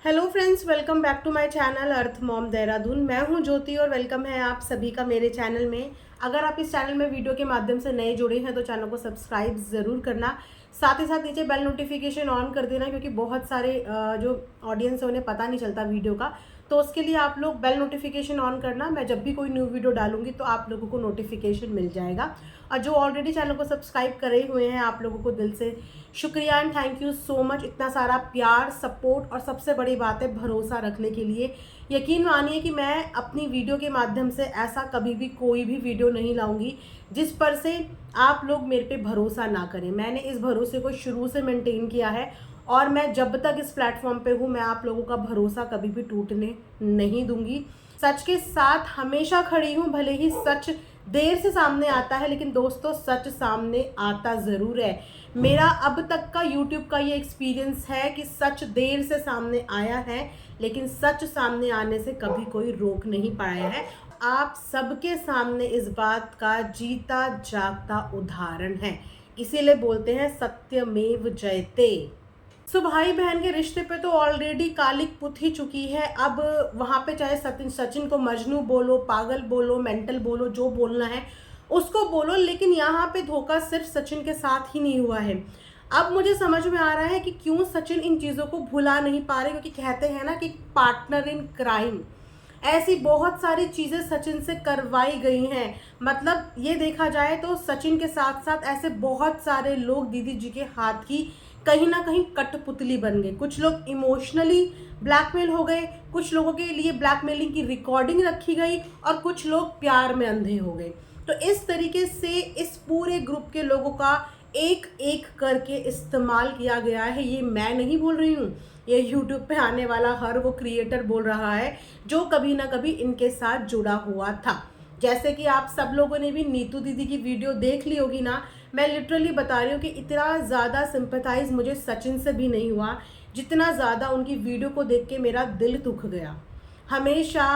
Hello friends, welcome back to my channel earth mom Dehradun. मैं हूं ज्योति और वेलकम है आप सभी का मेरे चैनल में। अगर आप इस चैनल में वीडियो के माध्यम से नए जुड़े हैं तो चैनल को सब्सक्राइब ज़रूर करना। साथ ही साथ नीचे बेल नोटिफिकेशन ऑन कर देना, क्योंकि बहुत सारे जो ऑडियंस है उन्हें पता नहीं चलता वीडियो का। तो उसके लिए आप लोग बेल नोटिफिकेशन ऑन करना। मैं जब भी कोई न्यू वीडियो डालूंगी तो आप लोगों को नोटिफिकेशन मिल जाएगा। और जो ऑलरेडी चैनल को सब्सक्राइब करे हुए हैं, आप लोगों को दिल से शुक्रिया and thank you so much. इतना सारा प्यार, सपोर्ट और सबसे बड़ी बात है भरोसा रखने के लिए। यकीन मानिए कि मैं अपनी वीडियो के माध्यम से ऐसा कभी भी कोई भी वीडियो नहीं लाऊंगी जिस पर से आप लोग मेरे पे भरोसा ना करें। मैंने इस भरोसे को शुरू से मेंटेन किया है और मैं जब तक इस प्लेटफॉर्म पे हूँ मैं आप लोगों का भरोसा कभी भी टूटने नहीं दूंगी। सच के साथ हमेशा खड़ी हूँ, भले ही सच देर से सामने आता है, लेकिन दोस्तों सच सामने आता ज़रूर है। मेरा अब तक का YouTube का ये एक्सपीरियंस है कि सच देर से सामने आया है, लेकिन सच सामने आने से कभी कोई रोक नहीं पाया है। आप सबके सामने इस बात का जीता जागता उदाहरण है। इसीलिए बोलते हैं सत्यमेव जयते। सो भाई बहन के रिश्ते पे तो ऑलरेडी कालिक पुत ही चुकी है। अब वहाँ पे चाहे सचिन को मजनू बोलो, पागल बोलो, मेंटल बोलो, जो बोलना है उसको बोलो, लेकिन यहाँ पे धोखा सिर्फ सचिन के साथ ही नहीं हुआ है। अब मुझे समझ में आ रहा है कि क्यों सचिन इन चीज़ों को भुला नहीं पा रहे, क्योंकि कहते हैं ना कि पार्टनर इन क्राइम। ऐसी बहुत सारी चीज़ें सचिन से करवाई गई हैं। मतलब ये देखा जाए तो सचिन के साथ साथ ऐसे बहुत सारे लोग दीदी जी के हाथ की कहीं ना कहीं कठपुतली बन गए। कुछ लोग इमोशनली ब्लैकमेल हो गए, कुछ लोगों के लिए ब्लैकमेलिंग की रिकॉर्डिंग रखी गई और कुछ लोग प्यार में अंधे हो गए। तो इस तरीके से इस पूरे ग्रुप के लोगों का एक एक करके इस्तेमाल किया गया है। ये मैं नहीं बोल रही हूँ, ये यूट्यूब पे आने वाला हर वो क्रिएटर बोल रहा है जो कभी ना कभी इनके साथ जुड़ा हुआ था। जैसे कि आप सब लोगों ने भी नीतू दीदी की वीडियो देख ली होगी ना। मैं लिटरली बता रही हूँ कि इतना ज़्यादा सिंपैथाइज मुझे सचिन से भी नहीं हुआ जितना ज़्यादा उनकी वीडियो को देख के मेरा दिल दुख गया। हमेशा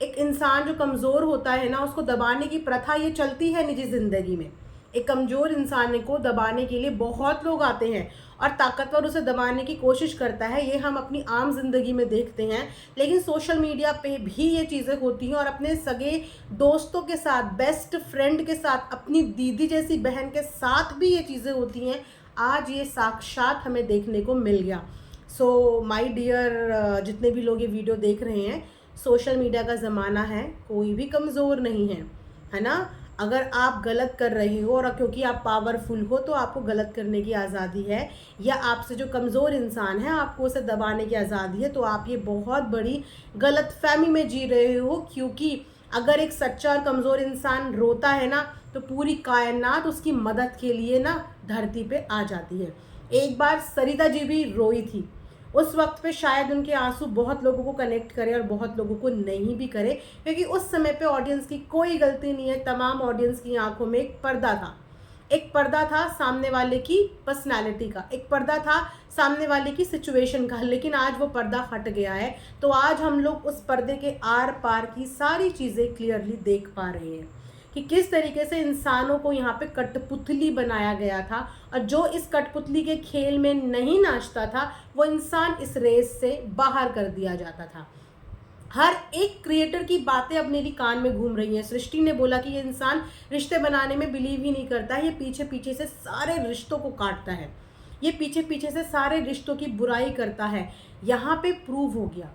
एक इंसान जो कमज़ोर होता है ना, उसको दबाने की प्रथा ये चलती है निजी ज़िंदगी में। एक कमज़ोर इंसान को दबाने के लिए बहुत लोग आते हैं और ताकतवर उसे दबाने की कोशिश करता है। ये हम अपनी आम जिंदगी में देखते हैं, लेकिन सोशल मीडिया पे भी ये चीज़ें होती हैं। और अपने सगे दोस्तों के साथ, बेस्ट फ्रेंड के साथ, अपनी दीदी जैसी बहन के साथ भी ये चीज़ें होती हैं। आज ये साक्षात हमें देखने को मिल गया। सो माय डियर, जितने भी लोग ये वीडियो देख रहे हैं, सोशल मीडिया का ज़माना है, कोई भी कमज़ोर नहीं है ना। अगर आप गलत कर रहे हो और क्योंकि आप पावरफुल हो तो आपको गलत करने की आज़ादी है, या आपसे जो कमज़ोर इंसान है आपको उसे दबाने की आज़ादी है, तो आप ये बहुत बड़ी गलतफहमी में जी रहे हो। क्योंकि अगर एक सच्चा और कमज़ोर इंसान रोता है ना, तो पूरी कायनात उसकी मदद के लिए ना धरती पे आ जाती है। एक बार सरिता जी भी रोई थी। उस वक्त पे शायद उनके आंसू बहुत लोगों को कनेक्ट करे और बहुत लोगों को नहीं भी करे, क्योंकि उस समय पे ऑडियंस की कोई गलती नहीं है। तमाम ऑडियंस की आंखों में एक पर्दा था। एक पर्दा था सामने वाले की पर्सनालिटी का, एक पर्दा था सामने वाले की सिचुएशन का, लेकिन आज वो पर्दा हट गया है। तो आज हम लोग उस पर्दे के आर पार की सारी चीज़ें क्लियरली देख पा रहे हैं कि किस तरीके से इंसानों को यहाँ पे कठपुतली बनाया गया था। और जो इस कठपुतली के खेल में नहीं नाचता था वो इंसान इस रेस से बाहर कर दिया जाता था। हर एक क्रिएटर की बातें अब मेरी कान में घूम रही हैं। सृष्टि ने बोला कि ये इंसान रिश्ते बनाने में बिलीव ही नहीं करता है, ये पीछे पीछे से सारे रिश्तों को काटता है, ये पीछे पीछे से सारे रिश्तों की बुराई करता है। यहाँ पे प्रूव हो गया,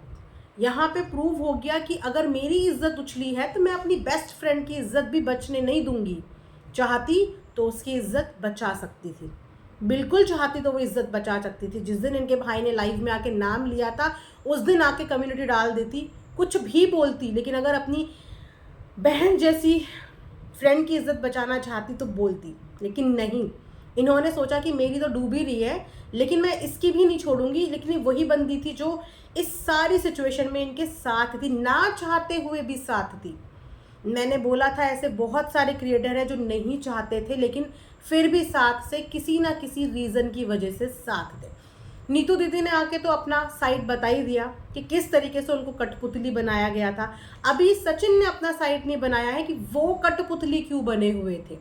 यहाँ पे प्रूव हो गया कि अगर मेरी इज्जत उछली है तो मैं अपनी बेस्ट फ्रेंड की इज्जत भी बचने नहीं दूंगी। चाहती तो उसकी इज्जत बचा सकती थी, बिल्कुल चाहती तो वो इज्जत बचा सकती थी। जिस दिन इनके भाई ने लाइव में आके नाम लिया था उस दिन आके कम्युनिटी डाल देती, कुछ भी बोलती, लेकिन अगर अपनी बहन जैसी फ्रेंड की इज्जत बचाना चाहती तो बोलती। लेकिन नहीं, इन्होंने सोचा कि मेरी तो डूब ही रही है लेकिन मैं इसकी भी नहीं छोड़ूंगी। लेकिन ये वही बंदी थी जो इस सारी सिचुएशन में इनके साथ थी, ना चाहते हुए भी साथ थी। मैंने बोला था ऐसे बहुत सारे क्रिएटर हैं जो नहीं चाहते थे लेकिन फिर भी साथ से किसी ना किसी रीज़न की वजह से साथ थे। नीतू दीदी ने आके तो अपना साइड बता ही दिया कि किस तरीके से उनको कठपुतली बनाया गया था। अभी सचिन ने अपना साइड नहीं बनाया है कि वो कठपुतली क्यों बने हुए थे।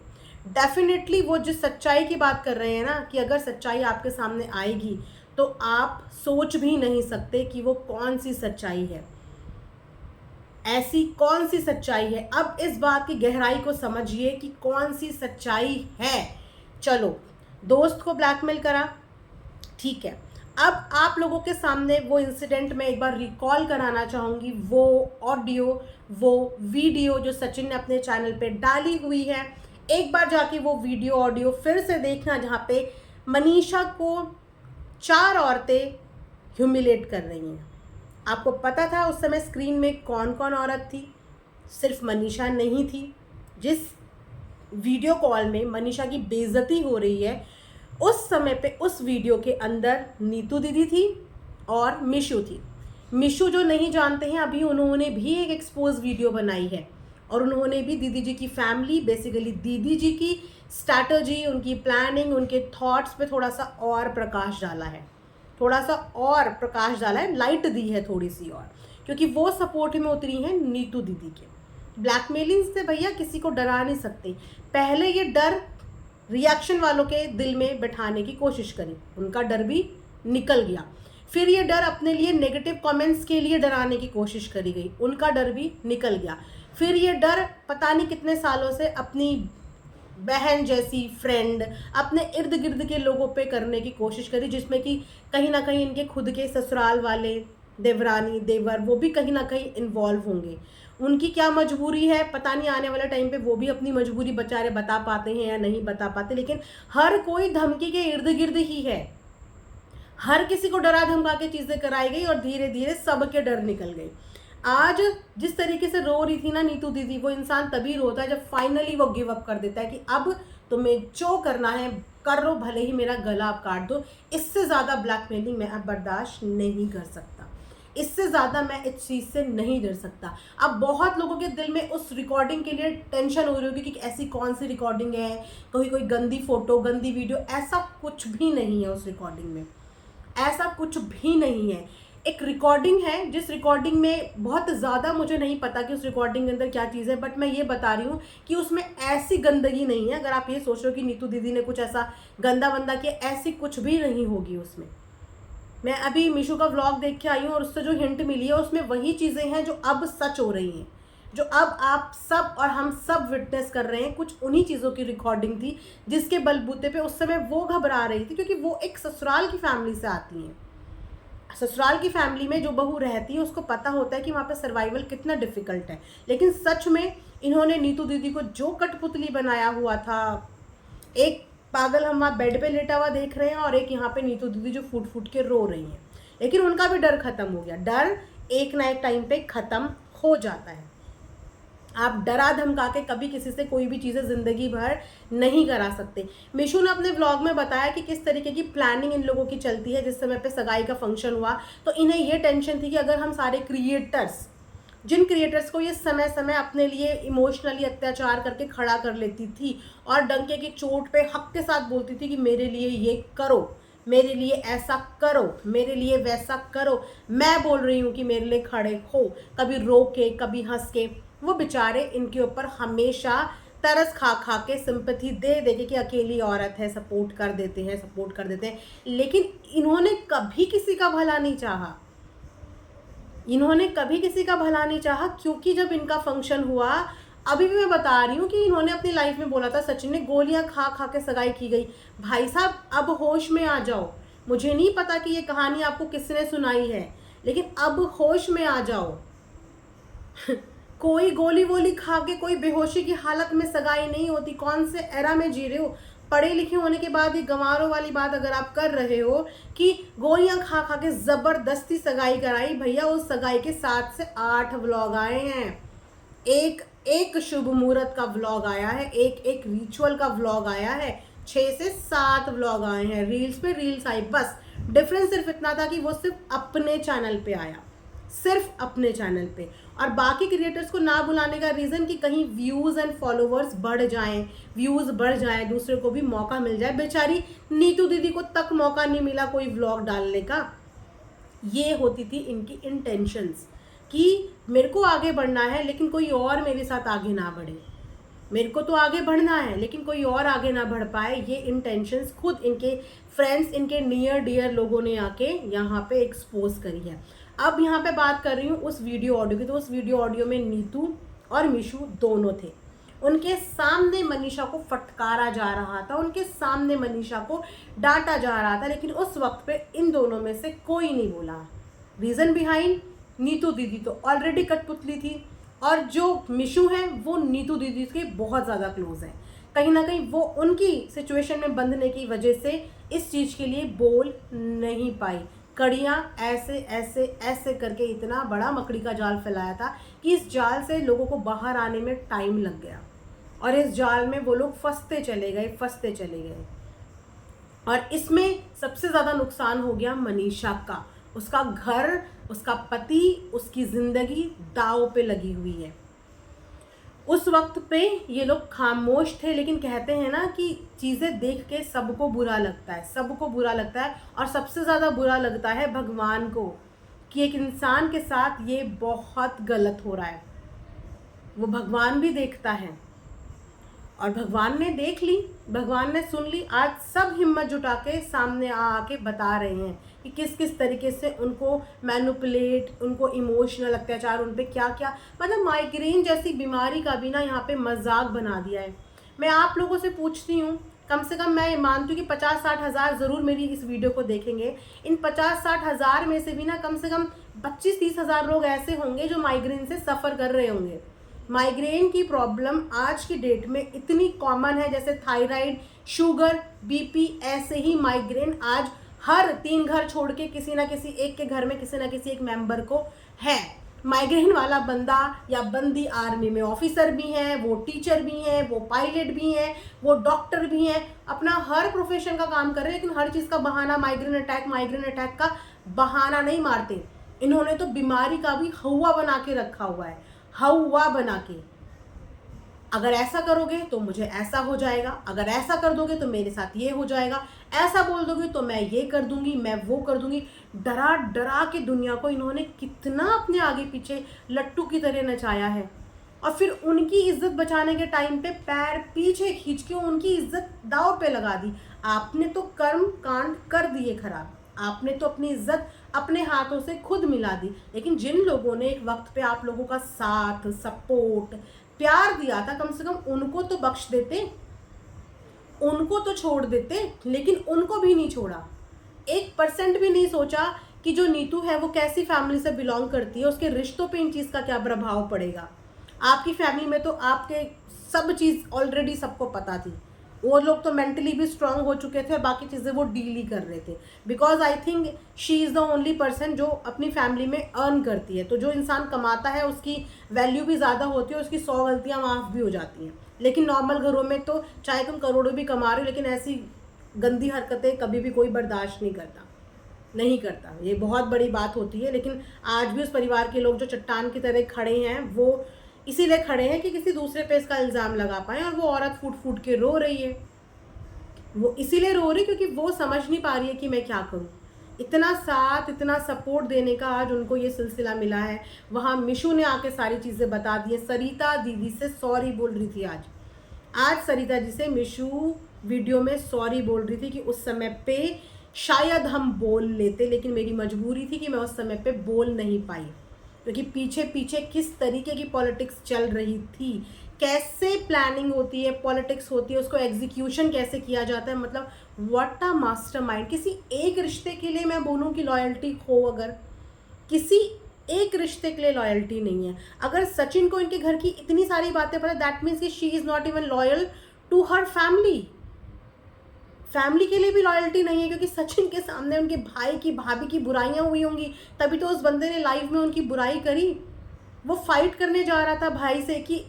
डेफिनेटली वो जिस सच्चाई की बात कर रहे हैं ना, कि अगर सच्चाई आपके सामने आएगी तो आप सोच भी नहीं सकते कि वो कौन सी सच्चाई है, ऐसी कौन सी सच्चाई है। अब इस बात की गहराई को समझिए कि कौन सी सच्चाई है। चलो, दोस्त को ब्लैकमेल करा, ठीक है। अब आप लोगों के सामने वो इंसिडेंट में एक बार रिकॉल कराना चाहूँगी, वो ऑडियो, वो वीडियो जो सचिन ने अपने चैनल पे डाली हुई है। एक बार जाके वो वीडियो ऑडियो फिर से देखना, जहाँ पे मनीषा को 4 औरतें ह्यूमिलेट कर रही हैं। आपको पता था उस समय स्क्रीन में कौन कौन औरत थी? सिर्फ मनीषा नहीं थी। जिस वीडियो कॉल में मनीषा की बेइज्जती हो रही है, उस समय पे उस वीडियो के अंदर नीतू दीदी थी और मिशु थी। मिशु जो नहीं जानते हैं, अभी उन्होंने भी एक एक्सपोज वीडियो बनाई है और उन्होंने भी दीदी जी की फैमिली, बेसिकली दीदी जी की स्ट्रैटेजी, उनकी प्लानिंग, उनके थॉट्स पे थोड़ा सा और प्रकाश डाला है, लाइट दी है थोड़ी सी और, क्योंकि वो सपोर्ट में उतरी हैं नीतू दीदी के। ब्लैकमेलिंग से भैया किसी को डरा नहीं सकते। पहले ये डर रिएक्शन वालों के दिल में बैठाने की कोशिश करी, उनका डर भी निकल गया। फिर ये डर अपने लिए नेगेटिव कमेंट्स के लिए डराने की कोशिश करी गई, उनका डर भी निकल गया। फिर ये डर पता नहीं कितने सालों से अपनी बहन जैसी फ्रेंड, अपने इर्द गिर्द के लोगों पे करने की कोशिश करी, जिसमें कि कहीं ना कहीं इनके खुद के ससुराल वाले देवरानी देवर वो भी कहीं ना कहीं इन्वॉल्व होंगे। उनकी क्या मजबूरी है पता नहीं, आने वाले टाइम पे वो भी अपनी मजबूरी बेचारे बता पाते हैं या नहीं बता पाते, लेकिन हर कोई धमकी के इर्द गिर्द ही है। हर किसी को डरा धमका के चीज़ें कराई गई और धीरे धीरे सबके डर निकल गई। आज जिस तरीके से रो रही थी ना नीतू दीदी, वो इंसान तभी रोता है जब फाइनली वो गिव अप कर देता है कि अब तुम्हें जो करना है कर लो, भले ही मेरा गला आप काट दो। इससे ज़्यादा ब्लैकमेलिंग मैं अब बर्दाश्त नहीं कर सकता, इससे ज़्यादा मैं इस चीज़ से नहीं डर सकता। अब बहुत लोगों के दिल में उस रिकॉर्डिंग के लिए टेंशन हो रही होगी कि ऐसी कौन सी रिकॉर्डिंग है, कोई गंदी फोटो, गंदी वीडियो। ऐसा कुछ भी नहीं है उस रिकॉर्डिंग में, ऐसा कुछ भी नहीं है। एक रिकॉर्डिंग है, जिस रिकॉर्डिंग में बहुत ज़्यादा मुझे नहीं पता कि उस रिकॉर्डिंग के अंदर क्या चीज़ है, बट मैं ये बता रही हूँ कि उसमें ऐसी गंदगी नहीं है। अगर आप ये सोच रहे हो कि नीतू दीदी ने कुछ ऐसा गंदा बंदा किया, ऐसी कुछ भी नहीं होगी उसमें। मैं अभी मिशु का व्लॉग देख के आई हूँ और उससे जो हिंट मिली है उसमें वही चीज़ें हैं जो अब सच हो रही हैं, जो अब आप सब और हम सब विटनेस कर रहे हैं। कुछ उन्हीं चीज़ों की रिकॉर्डिंग थी जिसके बलबूते पे उस समय वो घबरा रही थी, क्योंकि वो एक ससुराल की फैमिली से आती हैं। ससुराल की फैमिली में जो बहू रहती है उसको पता होता है कि वहाँ पे सर्वाइवल कितना डिफ़िकल्ट है। लेकिन सच में इन्होंने नीतू दीदी को जो कठपुतली बनाया हुआ था, एक पागल हम वहाँ बेड पे लेटा हुआ देख रहे हैं और एक यहाँ पे नीतू दीदी जो फूट फूट के रो रही हैं, लेकिन उनका भी डर खत्म हो गया। डर एक ना एक टाइम पे ख़त्म हो जाता है। आप डरा धमका के कभी किसी से कोई भी चीज़ें ज़िंदगी भर नहीं करा सकते। मिशु ने अपने व्लॉग में बताया कि किस तरीके की प्लानिंग इन लोगों की चलती है। जिस समय पे सगाई का फंक्शन हुआ तो इन्हें ये टेंशन थी कि अगर हम सारे क्रिएटर्स, जिन क्रिएटर्स को ये समय समय अपने लिए इमोशनली अत्याचार करके खड़ा कर लेती थी और डंके की चोट पे हक के साथ बोलती थी कि मेरे लिए ये करो, मेरे लिए ऐसा करो, मेरे लिए वैसा करो, मैं बोल रही हूँ कि मेरे लिए खड़े हो, कभी रो के कभी हंस के, वो बेचारे इनके ऊपर हमेशा तरस खा खा के, सिंपैथी दे दे के कि अकेली औरत है, सपोर्ट कर देते हैं। लेकिन इन्होंने कभी किसी का भला नहीं चाहा, क्योंकि जब इनका फंक्शन हुआ, अभी भी मैं बता रही हूँ कि इन्होंने अपनी लाइफ में बोला था, सचिन ने गोलियां खा खा के सगाई की गई। भाई साहब अब होश में आ जाओ। मुझे नहीं पता कि ये कहानी आपको किसने सुनाई है, लेकिन अब होश में आ जाओ। कोई गोली वोली खा के, कोई बेहोशी की हालत में सगाई नहीं होती। कौन से एरा में जी रहे हो? पढ़े लिखे होने के बाद ये गंवारों वाली बात अगर आप कर रहे हो कि गोलियां खा खा के ज़बरदस्ती सगाई कराई, भैया उस सगाई के 7 से 8 व्लॉग आए हैं। एक शुभ मुहूर्त का व्लॉग आया है, एक रिचुअल का व्लॉग आया है, 6 से 7 व्लॉग आए हैं। रील्स पे रील्स आई, बस डिफरेंस सिर्फ इतना था कि वो सिर्फ अपने चैनल पे आया, सिर्फ अपने चैनल पे। और बाकी क्रिएटर्स को ना बुलाने का रीज़न कि कहीं व्यूज़ एंड फॉलोवर्स बढ़ जाएं, दूसरे को भी मौका मिल जाए। बेचारी नीतू दीदी को तक मौका नहीं मिला कोई व्लॉग डालने का। ये होती थी इनकी इंटेंशंस कि मेरे को आगे बढ़ना है लेकिन कोई और मेरे साथ आगे ना बढ़े। मेरे को तो आगे बढ़ना है लेकिन कोई और आगे ना बढ़ पाए, ये इंटेंशंस खुद इनके फ्रेंड्स, इनके नियर डियर लोगों ने आके यहाँ पे एक्सपोज करी है। अब यहाँ पे बात कर रही हूँ उस वीडियो ऑडियो की। तो उस वीडियो ऑडियो में नीतू और मिशू दोनों थे। उनके सामने मनीषा को फटकारा जा रहा था, उनके सामने मनीषा को डांटा जा रहा था, लेकिन उस वक्त पे इन दोनों में से कोई नहीं बोला। रीज़न बिहाइंड, नीतू दीदी तो ऑलरेडी कठपुतली थी और जो मिशू हैं वो नीतू दीदी के बहुत ज़्यादा क्लोज हैं। कहीं ना कहीं वो उनकी सिचुएशन में बंधने की वजह से इस चीज़ के लिए बोल नहीं पाई। कड़ियाँ ऐसे ऐसे ऐसे करके इतना बड़ा मकड़ी का जाल फैलाया था कि इस जाल से लोगों को बाहर आने में टाइम लग गया और इस जाल में वो लोग फंसते चले गए। और इसमें सबसे ज़्यादा नुकसान हो गया मनीषा का। उसका घर, उसका पति, उसकी ज़िंदगी दांव पे लगी हुई है। उस वक्त पे ये लोग खामोश थे, लेकिन कहते हैं ना कि चीज़ें देख के सबको बुरा लगता है, और सबसे ज़्यादा बुरा लगता है भगवान को कि एक इंसान के साथ ये बहुत गलत हो रहा है। वो भगवान भी देखता है और भगवान ने देख ली, भगवान ने सुन ली। आज सब हिम्मत जुटा के सामने आके बता रहे हैं कि किस किस तरीके से उनको मैनिपुलेट, उनको इमोशनल अत्याचार, उन पे क्या क्या, मतलब माइग्रेन जैसी बीमारी का भी ना यहाँ पे मजाक बना दिया है। मैं आप लोगों से पूछती हूँ, कम से कम मैं मानती हूँ कि 50-60 हज़ार ज़रूर मेरी इस वीडियो को देखेंगे। इन 50-60 हज़ार में से भी ना कम से कम 25-30 हज़ार लोग ऐसे होंगे जो माइग्रेन से सफ़र कर रहे होंगे। माइग्रेन की प्रॉब्लम आज की डेट में इतनी कॉमन है, जैसे थायराइड, शुगर, बीपी, ऐसे ही माइग्रेन आज हर 3 घर छोड़ के किसी ना किसी एक के घर में किसी ना किसी एक मेंबर को है। माइग्रेन वाला बंदा या बंदी आर्मी में ऑफिसर भी हैं, वो टीचर भी हैं, वो पायलट भी हैं, वो डॉक्टर भी हैं, अपना हर प्रोफेशन का काम कर रहे हैं, लेकिन हर चीज़ का बहाना माइग्रेन अटैक का बहाना नहीं मारते। इन्होंने तो बीमारी का भी हवा बना के रखा हुआ है, हवा बना के। अगर ऐसा करोगे तो मुझे ऐसा हो जाएगा, अगर ऐसा कर दोगे तो मेरे साथ ये हो जाएगा, ऐसा बोल दोगे तो मैं ये कर दूंगी, मैं वो कर दूंगी। डरा डरा के दुनिया को इन्होंने कितना अपने आगे पीछे लट्टू की तरह नचाया है। और फिर उनकी इज्जत बचाने के टाइम पे पैर पीछे खींच के उनकी इज्जत दांव पे लगा दी। आपने तो कर्म कांड कर दिए खराब, आपने तो अपनी इज्जत अपने हाथों से खुद मिला दी। लेकिन जिन लोगों ने एक वक्त पे आप लोगों का साथ, सपोर्ट, प्यार दिया था, कम से कम उनको तो बख्श देते, उनको तो छोड़ देते, लेकिन उनको भी नहीं छोड़ा। 1% भी नहीं सोचा कि जो नीतू है वो कैसी फैमिली से बिलोंग करती है, उसके रिश्तों पे इन चीज़ का क्या प्रभाव पड़ेगा। आपकी फैमिली में तो आपके सब चीज़ ऑलरेडी सबको पता थी, वो लोग तो मेंटली भी स्ट्रांग हो चुके थे और बाकी चीज़ें वो डील ही कर रहे थे। Because I think she is the only person जो अपनी फैमिली में अर्न करती है। तो जो इंसान कमाता है उसकी वैल्यू भी ज़्यादा होती है, उसकी 100 गलतियाँ माफ़ भी हो जाती हैं। लेकिन नॉर्मल घरों में तो चाहे तुम करोड़ों भी कमा रहे हो, लेकिन ऐसी गंदी हरकतें कभी भी कोई बर्दाश्त नहीं करता। ये बहुत बड़ी बात होती है। लेकिन आज भी उस परिवार के लोग जो चट्टान की तरह खड़े हैं, वो इसीलिए खड़े हैं कि किसी दूसरे पे इसका इल्ज़ाम लगा पाएँ। और वो औरत फूट फूट के रो रही है, वो इसीलिए रो रही क्योंकि वो समझ नहीं पा रही है कि मैं क्या करूं। इतना साथ, इतना सपोर्ट देने का आज उनको ये सिलसिला मिला है। वहाँ मिशू ने आके सारी चीज़ें बता दी है। सरिता दीदी से सॉरी बोल रही थी आज सरिता जी से मिशू वीडियो में सॉरी बोल रही थी कि उस समय पे शायद हम बोल लेते, लेकिन मेरी मजबूरी थी कि मैं उस समय पे बोल नहीं पाई, क्योंकि पीछे पीछे किस तरीके की पॉलिटिक्स चल रही थी, कैसे प्लानिंग होती है, पॉलिटिक्स होती है, उसको एग्जीक्यूशन कैसे किया जाता है। मतलब व्हाट अ मास्टरमाइंड। किसी एक रिश्ते के लिए मैं बोलूँ कि लॉयल्टी हो, अगर किसी एक रिश्ते के लिए लॉयल्टी नहीं है। अगर सचिन को इनके घर की इतनी सारी बातें पता, दैट मीन्स कि she is not even loyal to her family के लिए भी लॉयल्टी नहीं है, क्योंकि सचिन के सामने उनके भाई की, भाभी की बुराइयां हुई होंगी, तभी तो उस बंदे ने लाइव में उनकी बुराई करी। वो फाइट करने जा रहा था भाई से कि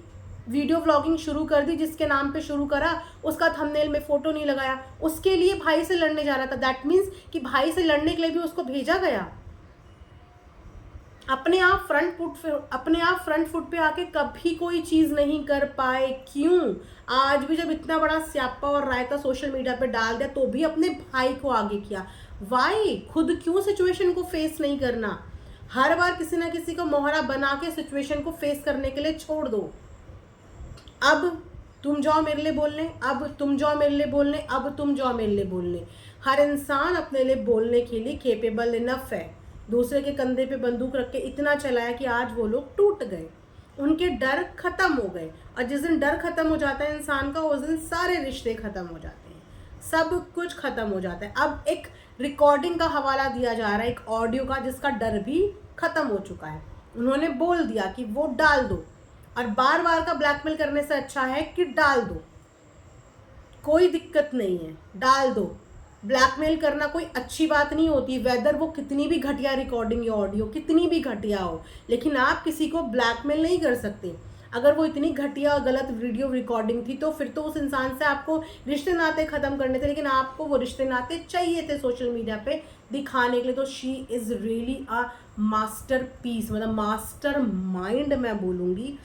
वीडियो व्लॉगिंग शुरू कर दी, जिसके नाम पे शुरू करा उसका थंबनेल में फ़ोटो नहीं लगाया, उसके लिए भाई से लड़ने जा रहा था। दैट मीन्स कि भाई से लड़ने के लिए भी उसको भेजा गया। अपने आप फ्रंट फुट पे आके कभी कोई चीज़ नहीं कर पाए। क्यों? आज भी जब इतना बड़ा स्यापा और रायता सोशल मीडिया पे डाल दिया तो भी अपने भाई को आगे किया। वाई? खुद क्यों सिचुएशन को फेस नहीं करना? हर बार किसी ना किसी को मोहरा बना के सिचुएशन को फेस करने के लिए छोड़ दो। अब तुम जाओ मेरे लिए बोलने, अब तुम जाओ मेरे लिए बोलने, अब तुम जाओ मेरे लिए बोलने। हर इंसान अपने लिए बोलने के लिए केपेबल इनफ है। दूसरे के कंधे पे बंदूक रख के इतना चलाया कि आज वो लोग टूट गए, उनके डर खत्म हो गए। और जिस दिन डर खत्म हो जाता है इंसान का, उस दिन सारे रिश्ते खत्म हो जाते हैं, सब कुछ खत्म हो जाता है। अब एक रिकॉर्डिंग का हवाला दिया जा रहा है, एक ऑडियो का, जिसका डर भी खत्म हो चुका है। उन्होंने बोल दिया कि वो डाल दो, और बार बार का ब्लैकमेल करने से अच्छा है कि डाल दो, कोई दिक्कत नहीं है, डाल दो। ब्लैकमेल करना कोई अच्छी बात नहीं होती, वेदर वो कितनी भी घटिया रिकॉर्डिंग या ऑडियो कितनी भी घटिया हो, लेकिन आप किसी को ब्लैकमेल नहीं कर सकते। अगर वो इतनी घटिया और गलत वीडियो रिकॉर्डिंग थी तो फिर तो उस इंसान से आपको रिश्ते नाते ख़त्म करने थे, लेकिन आपको वो रिश्ते नाते चाहिए थे सोशल मीडिया पे दिखाने के लिए। तो she is really a masterpiece, मतलब मास्टर माइंड मैं बोलूँगी।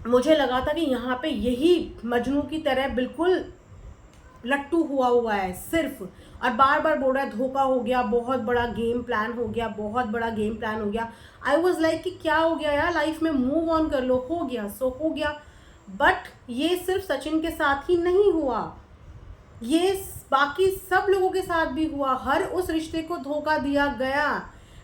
मुझे लगा था कि यहाँ पे यही मजनू की तरह बिल्कुल लट्टू हुआ है सिर्फ, और बार बार बोल रहा है धोखा हो गया, बहुत बड़ा गेम प्लान हो गया, बहुत बड़ा गेम प्लान हो गया। आई वॉज लाइक कि क्या हो गया यार, लाइफ में मूव ऑन कर लो, हो गया सो हो गया। बट ये सिर्फ सचिन के साथ ही नहीं हुआ, ये बाकी सब लोगों के साथ भी हुआ। हर उस रिश्ते को धोखा दिया गया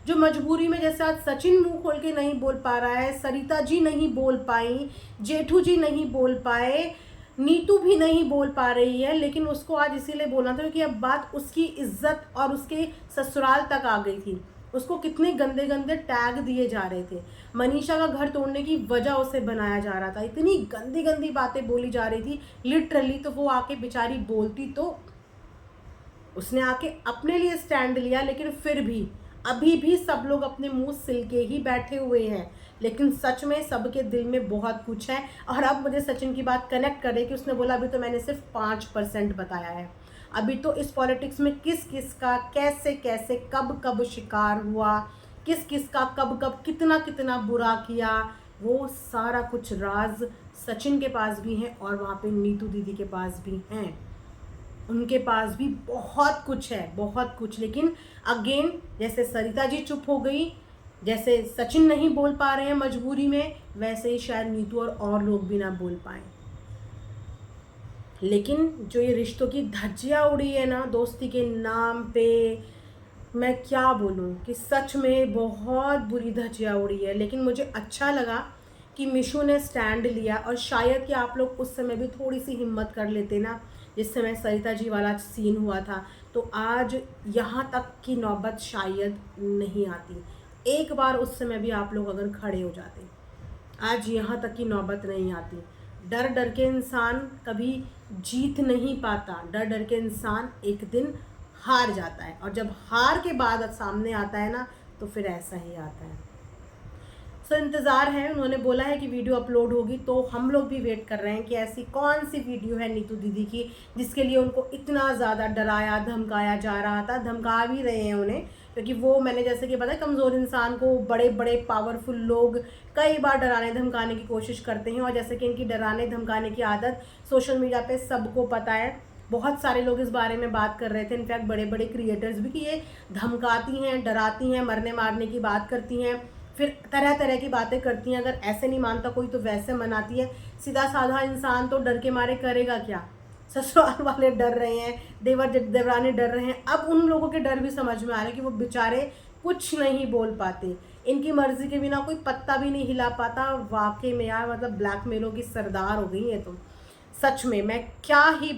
जो मजबूरी में, जैसे आज सचिन मुंह खोल के नहीं बोल पा रहा है, सरिता जी नहीं बोल पाई, जेठू जी नहीं बोल पाए, नीतू भी नहीं बोल पा रही है, लेकिन उसको आज इसीलिए बोलना था क्योंकि अब बात उसकी इज्जत और उसके ससुराल तक आ गई थी। उसको कितने गंदे गंदे टैग दिए जा रहे थे, मनीषा का घर तोड़ने की वजह उसे बनाया जा रहा था, इतनी गंदी गंदी बातें बोली जा रही थी लिटरली। तो वो आके बेचारी बोलती तो उसने आके अपने लिए स्टैंड लिया, लेकिन फिर भी अभी भी सब लोग अपने मुंह सिल के ही बैठे हुए हैं। लेकिन सच में सबके दिल में बहुत कुछ है। और अब मुझे सचिन की बात कनेक्ट करे कि उसने बोला अभी तो मैंने सिर्फ 5% बताया है, अभी तो इस पॉलिटिक्स में किस किस का कैसे कैसे कब कब शिकार हुआ, किस किस का कब कब कितना कितना बुरा किया, वो सारा कुछ राज सचिन के पास भी हैं और वहाँ पे नीतू दीदी के पास भी हैं, उनके पास भी बहुत कुछ है, बहुत कुछ। लेकिन अगेन जैसे सरिता जी चुप हो गई, जैसे सचिन नहीं बोल पा रहे हैं मजबूरी में, वैसे ही शायद नीतू और लोग भी ना बोल पाए। लेकिन जो ये रिश्तों की धज्जियाँ उड़ी है ना दोस्ती के नाम पे, मैं क्या बोलूँ कि सच में बहुत बुरी धज्जियाँ उड़ी है। लेकिन मुझे अच्छा लगा कि मिशू ने स्टैंड लिया, और शायद कि आप लोग उस समय भी थोड़ी सी हिम्मत कर लेते ना, जिस समय सरिता जी वाला सीन हुआ था, तो आज यहाँ तक की नौबत शायद नहीं आती। एक बार उस समय भी आप लोग अगर खड़े हो जाते, आज यहाँ तक की नौबत नहीं आती। डर डर के इंसान कभी जीत नहीं पाता, डर डर के इंसान एक दिन हार जाता है, और जब हार के बाद सामने आता है ना, तो फिर ऐसा ही आता है। सो इंतज़ार है, उन्होंने बोला है कि वीडियो अपलोड होगी, तो हम लोग भी वेट कर रहे हैं कि ऐसी कौन सी वीडियो है नीतू दीदी की जिसके लिए उनको इतना ज़्यादा डराया धमकाया जा रहा था। धमका भी रहे हैं उन्हें, क्योंकि वो मैंने जैसे कि बताया, कमज़ोर इंसान को बड़े बड़े पावरफुल लोग कई बार डराने धमकाने की कोशिश करते हैं, और जैसे कि इनकी डराने धमकाने की आदत सोशल मीडिया पे सबको पता है। बहुत सारे लोग इस बारे में बात कर रहे थे, इनफैक्ट बड़े बड़े क्रिएटर्स भी, कि ये धमकाती हैं, डराती हैं, मरने मारने की बात करती हैं, फिर तरह तरह की बातें करती हैं, अगर ऐसे नहीं मानता कोई तो वैसे मनाती है। सीधा साधा इंसान तो डर के मारे करेगा क्या। ससुराल वाले डर रहे हैं, देवरानी डर रहे हैं, अब उन लोगों के डर भी समझ में आ रहे हैं कि वो बेचारे कुछ नहीं बोल पाते, इनकी मर्जी के बिना कोई पत्ता भी नहीं हिला पाता। वाकई में यार, मतलब ब्लैकमेलों की सरदार हो गई है तुम। सच में मैं क्या ही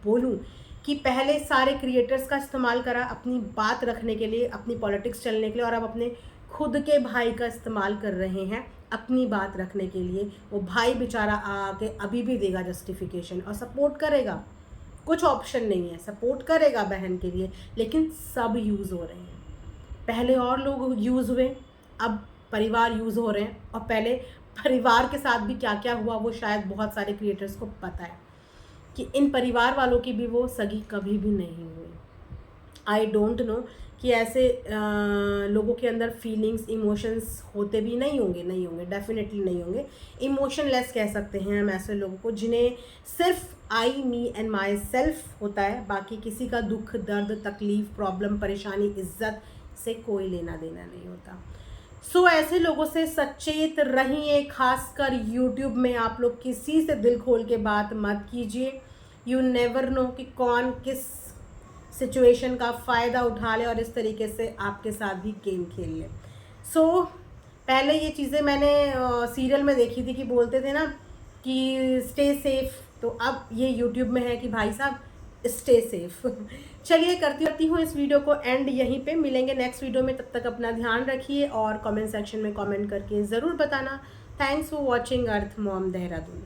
बोलूँ कि पहले सारे क्रिएटर्स का इस्तेमाल करा अपनी बात रखने के लिए, अपनी पॉलिटिक्स चलने के लिए, और अब अपने खुद के भाई का इस्तेमाल कर रहे हैं अपनी बात रखने के लिए। वो भाई बेचारा आके अभी भी देगा जस्टिफिकेशन और सपोर्ट करेगा, कुछ ऑप्शन नहीं है, सपोर्ट करेगा बहन के लिए। लेकिन सब यूज़ हो रहे हैं, पहले और लोग यूज़ हुए, अब परिवार यूज़ हो रहे हैं, और पहले परिवार के साथ भी क्या क्या हुआ वो शायद बहुत सारे क्रिएटर्स को पता है कि इन परिवार वालों की भी वो सगी कभी भी नहीं हुई। आई डोंट नो कि ऐसे लोगों के अंदर फीलिंग्स इमोशंस होते भी नहीं होंगे, डेफिनेटली नहीं होंगे। इमोशनलेस कह सकते हैं हम ऐसे लोगों को जिन्हें सिर्फ आई मी एंड माई सेल्फ होता है, बाकी किसी का दुख दर्द तकलीफ़ प्रॉब्लम परेशानी इज्जत से कोई लेना देना नहीं होता। सो ऐसे लोगों से सचेत रहिए, खासकर यूट्यूब में आप लोग किसी से दिल खोल के बात मत कीजिए। यू नेवर नो कि कौन किस सिचुएशन का फ़ायदा उठा ले और इस तरीके से आपके साथ भी गेम खेल ले। सो पहले ये चीज़ें मैंने सीरियल में देखी थी कि बोलते थे ना कि स्टे सेफ, तो अब ये यूट्यूब में है कि भाई साहब स्टे सेफ। चलिए करती हूँ इस वीडियो को एंड यहीं पे, मिलेंगे नेक्स्ट वीडियो में, तब तक अपना ध्यान रखिए और कमेंट सेक्शन में कमेंट करके ज़रूर बताना। Thanks for watching earth mom Dehradun.